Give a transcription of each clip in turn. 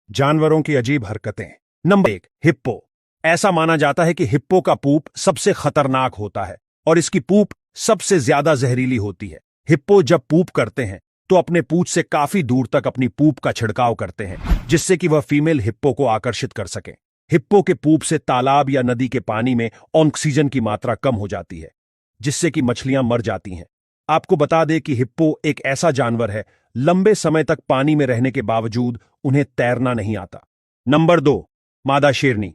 जानवरों की अजीब हरकतें। Number 1, hippo. ऐसा माना जाता है कि हिप्पो का पूप सबसे खतरनाक होता है और इसकी पूप सबसे ज्यादा जहरीली होती है। हिप्पो जब पूप करते हैं तो अपने पूंछ से काफी दूर तक अपनी पूप का छिड़काव करते हैं, जिससे कि वह फीमेल हिप्पो को आकर्षित कर सके। हिप्पो के पूप से तालाब या नदी के पानी में ऑक्सीजन की मात्रा कम हो जाती है, जिससे कि मछलियां मर जाती हैं। आपको बता दें कि हिप्पो एक ऐसा जानवर है, लंबे समय तक पानी में रहने के बावजूद उन्हें तैरना नहीं आता। नंबर 2, मादा शेरनी।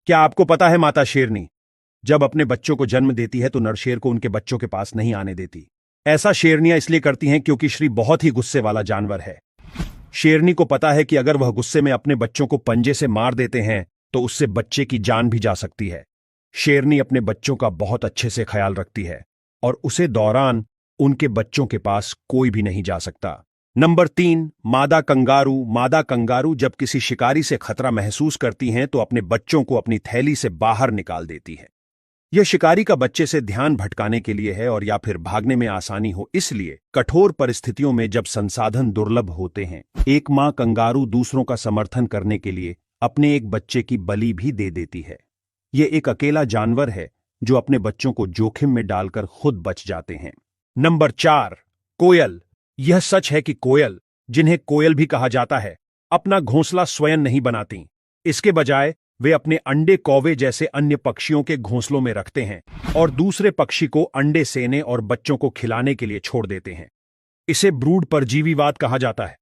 क्या आपको पता है माता शेरनी जब अपने बच्चों को जन्म देती है तो नर शेर को उनके बच्चों के पास नहीं आने देती। ऐसा शेरनियां इसलिए करती हैं क्योंकि श्री बहुत ही गुस्से वाला जानवर है। शेरनी को पता है कि अगर वह गुस्से में अपने बच्चों को पंजे से मार देते हैं तो उससे बच्चे की जान भी जा सकती है। शेरनी अपने बच्चों का बहुत अच्छे से ख्याल रखती है और उसे दौरान उनके बच्चों के पास कोई भी नहीं जा सकता। नंबर 3, मादा कंगारू। मादा कंगारू जब किसी शिकारी से खतरा महसूस करती हैं तो अपने बच्चों को अपनी थैली से बाहर निकाल देती है। यह शिकारी का बच्चे से ध्यान भटकाने के लिए है और या फिर भागने में आसानी हो, इसलिए कठोर परिस्थितियों में जब संसाधन दुर्लभ होते हैं, एक मां कंगारू दूसरों का समर्थन करने के लिए अपने एक बच्चे की बलि भी दे देती है। यह एक अकेला जानवर है जो अपने बच्चों को जोखिम में डालकर खुद बच जाते हैं। नंबर 4, कोयल। यह सच है कि कोयल, जिन्हें कोयल भी कहा जाता है, अपना घोंसला स्वयं नहीं बनाती। इसके बजाय वे अपने अंडे कौवे जैसे अन्य पक्षियों के घोंसलों में रखते हैं और दूसरे पक्षी को अंडे सेने और बच्चों को खिलाने के लिए छोड़ देते हैं। इसे ब्रूड परजीवीवाद कहा जाता है।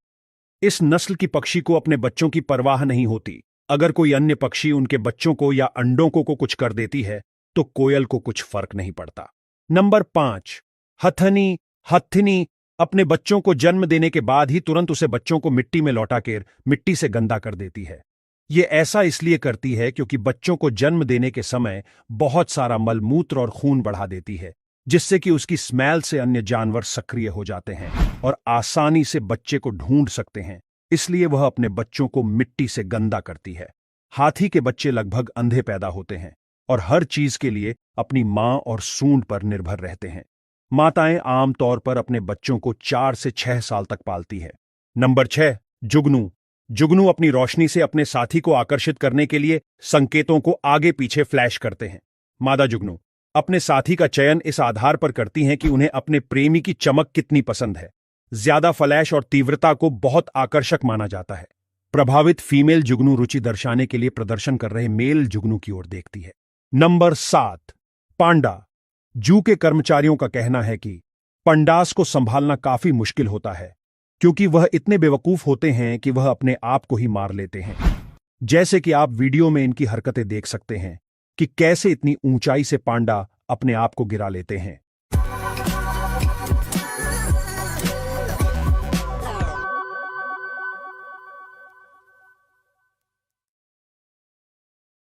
इस नस्ल की पक्षी को अपने बच्चों की परवाह नहीं होती। अगर कोई अन्य पक्षी उनके बच्चों को या अंडों को कुछ कर देती है तो कोयल को कुछ फर्क नहीं पड़ता। नंबर 5, हथनी। हथिनी अपने बच्चों को जन्म देने के बाद ही तुरंत उसे बच्चों को मिट्टी में लौटाकर मिट्टी से गंदा कर देती है। यह ऐसा इसलिए करती है क्योंकि बच्चों को जन्म देने के समय बहुत सारा मलमूत्र और खून बढ़ा देती है, जिससे कि उसकी स्मेल से अन्य जानवर सक्रिय हो जाते हैं और आसानी से बच्चे को ढूंढ सकते हैं। इसलिए वह अपने बच्चों को मिट्टी से गंदा करती है। हाथी के बच्चे लगभग अंधे पैदा होते हैं और हर चीज के लिए अपनी मां और सूंड पर निर्भर रहते हैं। माताएं आमतौर पर अपने बच्चों को 4 से 6 साल तक पालती है। नंबर 6, जुगनू। जुगनू अपनी रोशनी से अपने साथी को आकर्षित करने के लिए संकेतों को आगे पीछे फ्लैश करते हैं। मादा जुगनू अपने साथी का चयन इस आधार पर करती हैं कि उन्हें अपने प्रेमी की चमक कितनी पसंद है। ज्यादा फ्लैश और तीव्रता को बहुत आकर्षक माना जाता है। प्रभावित फीमेल जुगनू रुचि दर्शाने के लिए प्रदर्शन कर रहे मेल जुगनू की ओर देखती है। नंबर 7, पांडा। जू के कर्मचारियों का कहना है कि पंडास को संभालना काफी मुश्किल होता है क्योंकि वह इतने बेवकूफ होते हैं कि वह अपने आप को ही मार लेते हैं। जैसे कि आप वीडियो में इनकी हरकतें देख सकते हैं कि कैसे इतनी ऊंचाई से पांडा अपने आप को गिरा लेते हैं।